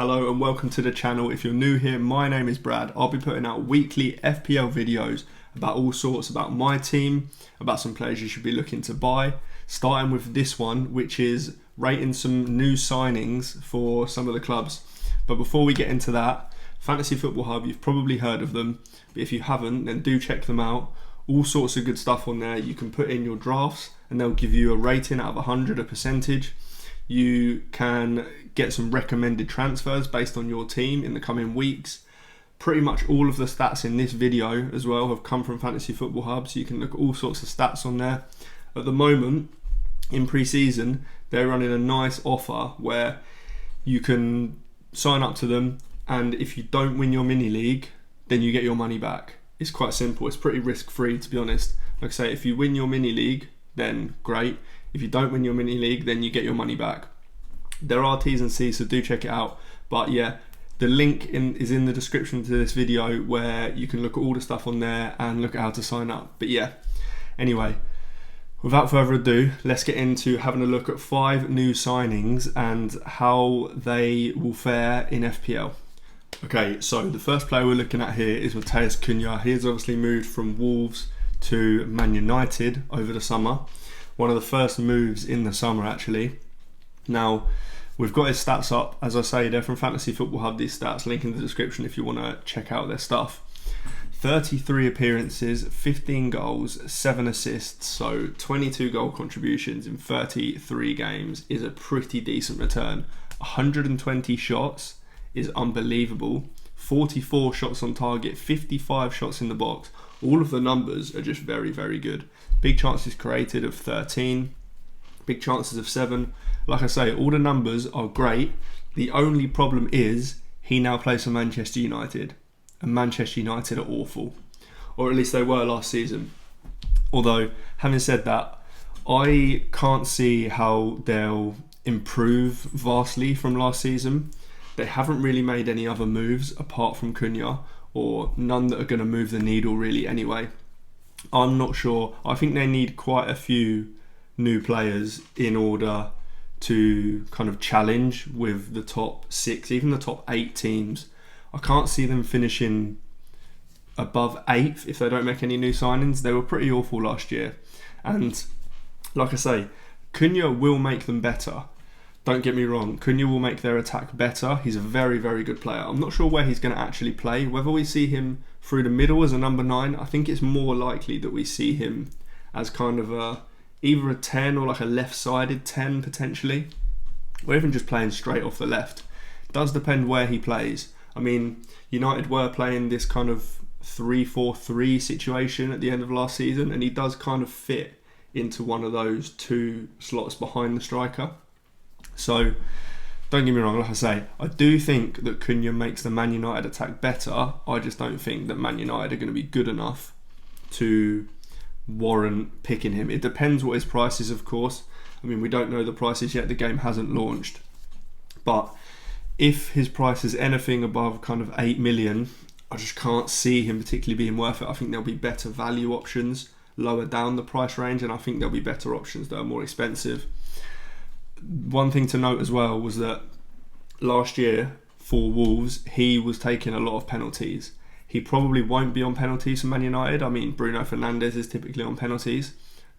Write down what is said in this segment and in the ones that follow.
Hello and welcome to the channel. If you're new here, my name is Brad. I'll be putting out weekly FPL videos about all sorts, about my team, about some players you should be looking to buy. Starting with this one, which is rating some new signings for some of the clubs. But before we get into that, Fantasy Football Hub, you've probably heard of them. But if you haven't, then do check them out. All sorts of good stuff on there. You can put in your drafts and they'll give you a rating out of 100, a percentage. You can get some recommended transfers based on your team in the coming weeks. Pretty much all of the stats in this video as well have come from Fantasy Football Hub, so you can look at all sorts of stats on there. At the moment, in pre-season, they're running a nice offer where you can sign up to them, and if you don't win your mini league, then you get your money back. It's quite simple. It's pretty risk-free, to be honest. Like I say, if you win your mini league, then great. If you don't win your mini league, then you get your money back. There are T's and C's, so do check it out. But yeah, the link is in the description to this video where you can look at all the stuff on there and look at how to sign up. But yeah, anyway, without further ado, let's get into having a look at 5 new signings and how they will fare in FPL. Okay, so the first player we're looking at here is Cunha. He has obviously moved from Wolves to Man United over the summer. One of the first moves in the summer, actually. Now, we've got his stats up. As I say, they're from Fantasy Football Hub, these stats. Link in the description if you want to check out their stuff. 33 appearances, 15 goals, 7 assists. So 22 goal contributions in 33 games is a pretty decent return. 120 shots is unbelievable. 44 shots on target, 55 shots in the box. All of the numbers are just very, very good. Big chances created of 13. Big chances of 7. Like I say, all the numbers are great. The only problem is he now plays for Manchester United. And Manchester United are awful. Or at least they were last season. Although, having said that, I can't see how they'll improve vastly from last season. They haven't really made any other moves apart from Cunha, or none that are going to move the needle really anyway. I'm not sure. I think they need quite a few new players in order to kind of challenge with the top 6, even the top 8 teams. I can't see them finishing above 8th if they don't make any new signings. They were pretty awful last year. And like I say, Cunha will make them better. Don't get me wrong, Cunha will make their attack better. He's a very, very good player. I'm not sure where he's going to actually play. Whether we see him through the middle as a number 9, I think it's more likely that we see him as kind of either a 10 or like a left-sided 10 potentially, or even just playing straight off the left. It does depend where he plays. I mean, United were playing this kind of 3-4-3 situation at the end of last season, and he does kind of fit into one of those 2 slots behind the striker. So, don't get me wrong, like I say, I do think that Cunha makes the Man United attack better. I just don't think that Man United are going to be good enough to warrant picking him. It depends what his price is, of course. I mean, we don't know the prices yet, the game hasn't launched. But if his price is anything above kind of 8 million, I just can't see him particularly being worth it. I think there'll be better value options lower down the price range, and I think there'll be better options that are more expensive. One thing to note as well was that last year for Wolves, he was taking a lot of penalties. He probably won't be on penalties for Man United. I mean, Bruno Fernandes is typically on penalties.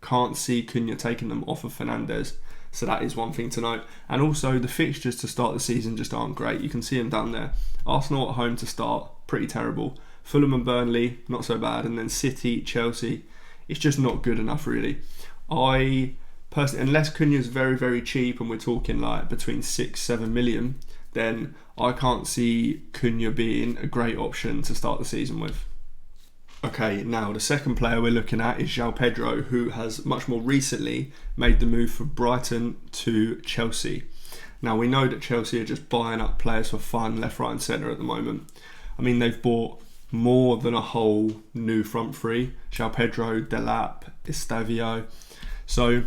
Can't see Cunha taking them off of Fernandes. So that is one thing to note. And also the fixtures to start the season just aren't great. You can see them down there. Arsenal at home to start, pretty terrible. Fulham and Burnley, not so bad. And then City, Chelsea, it's just not good enough really. Personally, unless Cunha's very, very cheap and we're talking like between 6-7 million, then I can't see Cunha being a great option to start the season with. Okay, now the second player we're looking at is João Pedro, who has much more recently made the move from Brighton to Chelsea. Now we know that Chelsea are just buying up players for fun left, right and centre at the moment. I mean, they've bought more than a whole new front three. João Pedro, Delap, Estavio. So,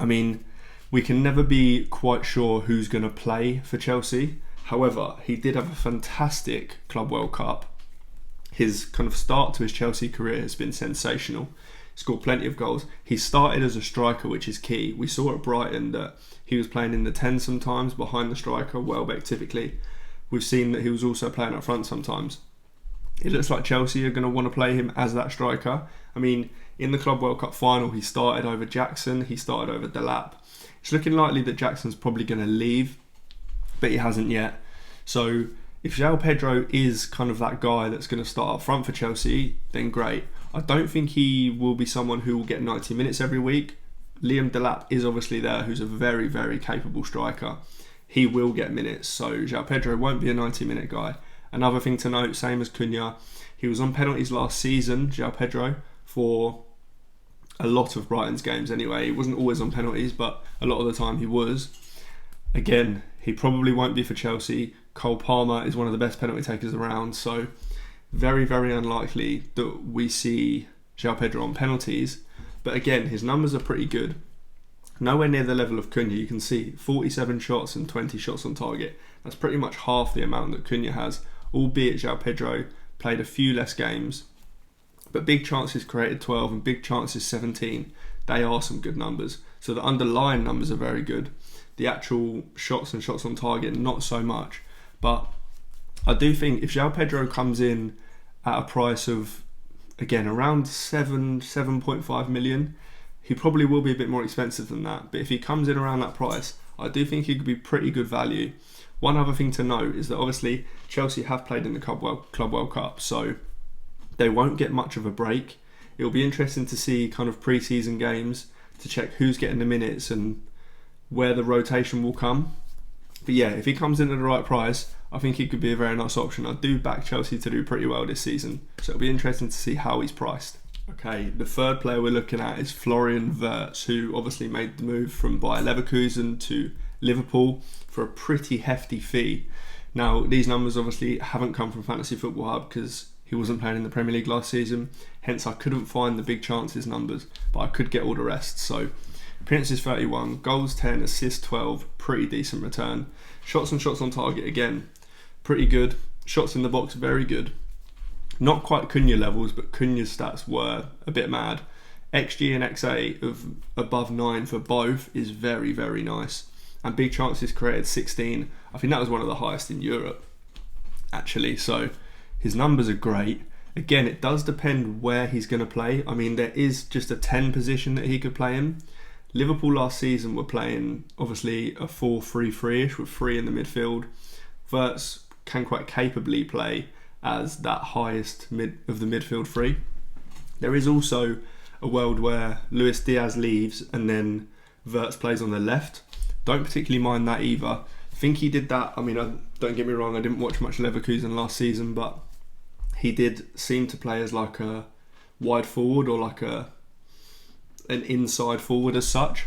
I mean, we can never be quite sure who's going to play for Chelsea. However, he did have a fantastic Club World Cup. His kind of start to his Chelsea career has been sensational. scored plenty of goals. He started as a striker, which is key. We saw at Brighton that he was playing in the 10 sometimes, behind the striker, Welbeck typically. We've seen that he was also playing up front sometimes. It looks like Chelsea are going to want to play him as that striker. I mean, in the Club World Cup final, he started over Jackson, he started over Delap. It's looking likely that Jackson's probably going to leave, but he hasn't yet. So if João Pedro is kind of that guy that's going to start up front for Chelsea, then great. I don't think he will be someone who will get 90 minutes every week. Liam Delap is obviously there, who's a very, very capable striker. He will get minutes, so João Pedro won't be a 90-minute guy. Another thing to note, same as Cunha, he was on penalties last season, João Pedro, for a lot of Brighton's games anyway. He wasn't always on penalties, but a lot of the time he was. Again, he probably won't be for Chelsea. Cole Palmer is one of the best penalty takers around, so very, very unlikely that we see João Pedro on penalties. But again, his numbers are pretty good. Nowhere near the level of Cunha. You can see 47 shots and 20 shots on target. That's pretty much half the amount that Cunha has, albeit João Pedro played a few less games. But big chances created 12 and big chances 17. They are some good numbers. So the underlying numbers are very good. The actual shots and shots on target, not so much. But I do think if João Pedro comes in at a price of, again, around 7.5 million, he probably will be a bit more expensive than that. But if he comes in around that price, I do think he could be pretty good value. One other thing to note is that obviously Chelsea have played in the Club World Cup, so they won't get much of a break. It'll be interesting to see kind of pre-season games to check who's getting the minutes and where the rotation will come. But yeah, if he comes in at the right price, I think he could be a very nice option. I do back Chelsea to do pretty well this season, so it'll be interesting to see how he's priced. Okay, the third player we're looking at is Florian Wirtz, who obviously made the move from Bayer Leverkusen to Liverpool for a pretty hefty fee. Now, these numbers obviously haven't come from Fantasy Football Hub because he wasn't playing in the Premier League last season, hence I couldn't find the big chances numbers, but I could get all the rest. So appearances 31, goals 10, assists 12, pretty decent return. Shots and shots on target, again, pretty good. Shots in the box, very good. Not quite Cunha levels, but Cunha's stats were a bit mad. XG and XA of above 9 for both is very, very nice. And big chances created 16. I think that was one of the highest in Europe, actually. So his numbers are great. Again, it does depend where he's going to play. I mean, there is just a 10 position that he could play in. Liverpool last season were playing, obviously, a 4-3-3-ish with 3 in the midfield. Wirtz can quite capably play as that highest of the midfield 3. There is also a world where Luis Diaz leaves and then Wirtz plays on the left. Don't particularly mind that either. I think he did that. I mean, don't get me wrong, I didn't watch much Leverkusen last season, but he did seem to play as like a wide forward or like an inside forward as such,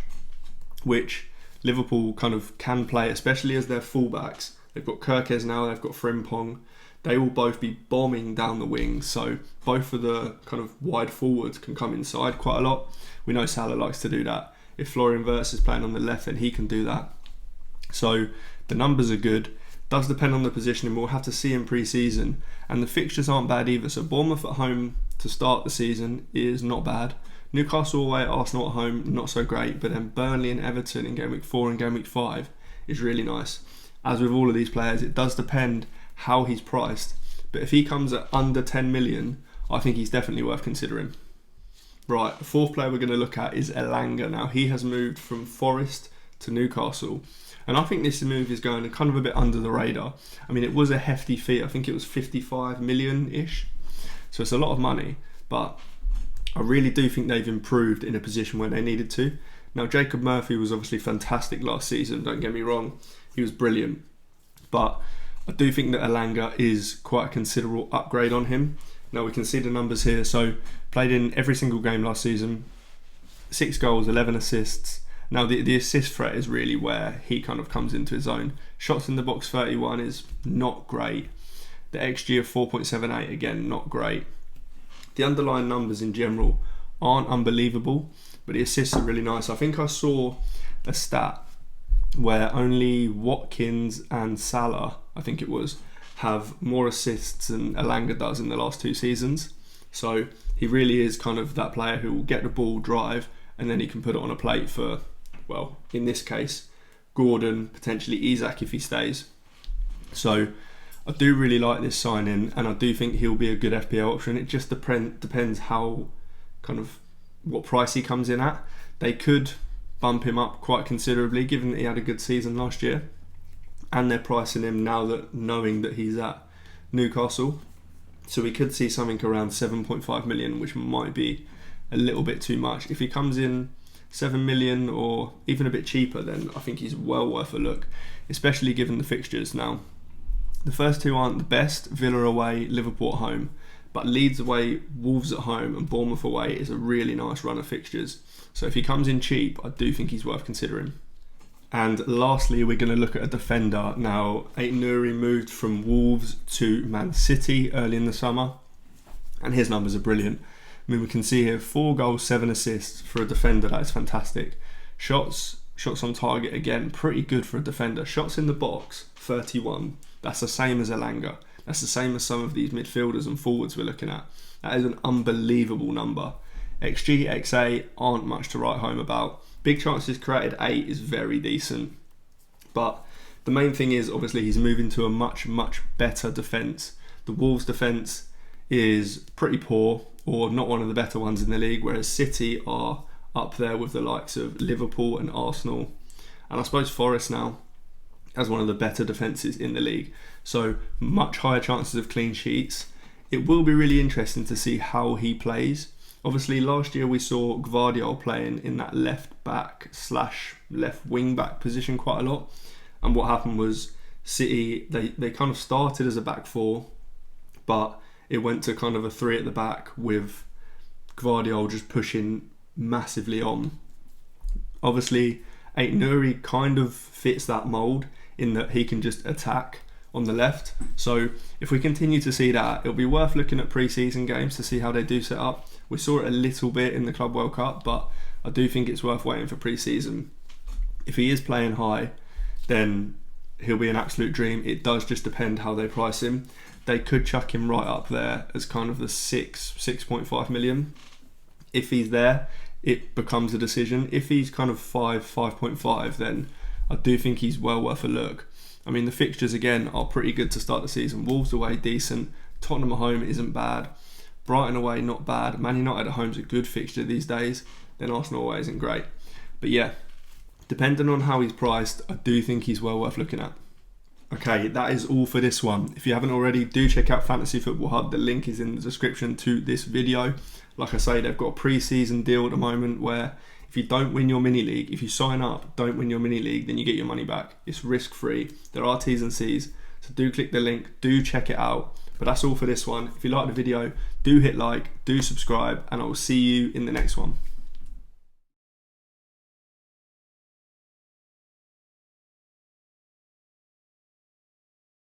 which Liverpool kind of can play, especially as their fullbacks. They've got Kirkes now, they've got Frimpong. They will both be bombing down the wings, so both of the kind of wide forwards can come inside quite a lot. We know Salah likes to do that. If Florian Wirtz is playing on the left, then he can do that. So the numbers are good. Does depend on the positioning. We'll have to see in pre-season. And the fixtures aren't bad either. So Bournemouth at home to start the season is not bad. Newcastle away, Arsenal at home, not so great. But then Burnley and Everton in game week 4 and game week 5 is really nice. As with all of these players, it does depend how he's priced, but if he comes at under 10 million, I think he's definitely worth considering. Right, the fourth player we're going to look at is Elanga. Now, he has moved from Forest to Newcastle, and I think this move is going kind of a bit under the radar. I mean, it was a hefty fee. I think it was 55 million-ish, so it's a lot of money, but I really do think they've improved in a position where they needed to. Now, Jacob Murphy was obviously fantastic last season, don't get me wrong, he was brilliant, but I do think that Elanga is quite a considerable upgrade on him. Now we can see the numbers here. So played in every single game last season, 6 goals, 11 assists. Now the assist threat is really where he kind of comes into his own. Shots in the box 31 is not great. The XG of 4.78, again, not great. The underlying numbers in general aren't unbelievable, but the assists are really nice. I think I saw a stat where only Watkins and Salah, I think it was, have more assists than Elanga does in the last 2 seasons. So he really is kind of that player who will get the ball, drive, and then he can put it on a plate for, well, in this case, Gordon, potentially Isak if he stays. So I do really like this signing, and I do think he'll be a good FPL option. It just depends how kind of what price he comes in at. They could bump him up quite considerably, given that he had a good season last year, and they're pricing him now that knowing that he's at Newcastle. So we could see something around 7.5 million, which might be a little bit too much. If he comes in 7 million or even a bit cheaper, then I think he's well worth a look, especially given the fixtures. Now, the first two aren't the best, Villa away, Liverpool at home, but Leeds away, Wolves at home and Bournemouth away is a really nice run of fixtures. So if he comes in cheap, I do think he's worth considering. And lastly, we're going to look at a defender. Now, Aït-Nouri moved from Wolves to Man City early in the summer, and his numbers are brilliant. I mean, we can see here 4 goals, 7 assists for a defender. That is fantastic. Shots on target, again, pretty good for a defender. Shots in the box, 31. That's the same as Elanga. That's the same as some of these midfielders and forwards we're looking at. That is an unbelievable number. XG, XA aren't much to write home about. Big chances created 8 is very decent. But the main thing is, obviously, he's moving to a much, much better defence. The Wolves' defence is pretty poor, or not one of the better ones in the league, whereas City are up there with the likes of Liverpool and Arsenal. And I suppose Forest now has one of the better defences in the league. So much higher chances of clean sheets. It will be really interesting to see how he plays. Obviously, last year we saw Gvardiol playing in that left back / left wing back position quite a lot. And what happened was City, they kind of started as a back 4, but it went to kind of a 3 at the back with Gvardiol just pushing massively on. Obviously, Aït-Nouri kind of fits that mould in that he can just attack on the left. So if we continue to see that, it'll be worth looking at pre-season games to see how they do set up. We saw it a little bit in the Club World Cup, but I do think it's worth waiting for pre-season. If he is playing high, then he'll be an absolute dream. It does just depend how they price him. They could chuck him right up there as kind of the 6.5 million. If he's there, it becomes a decision. If he's kind of 5.5, then I do think he's well worth a look. I mean, the fixtures again are pretty good to start the season. Wolves away, decent. Tottenham at home isn't bad. Brighton away, not bad. Man United at home is a good fixture these days. Then Arsenal away isn't great. But yeah, depending on how he's priced, I do think he's well worth looking at. Okay, that is all for this one. If you haven't already, do check out Fantasy Football Hub. The link is in the description to this video. Like I say, they've got a pre-season deal at the moment where if you don't win your mini league, if you sign up, don't win your mini league, then you get your money back. It's risk-free. There are T's and C's. So do click the link, do check it out. But that's all for this one. If you like the video, do hit like, do subscribe, and I will see you in the next one.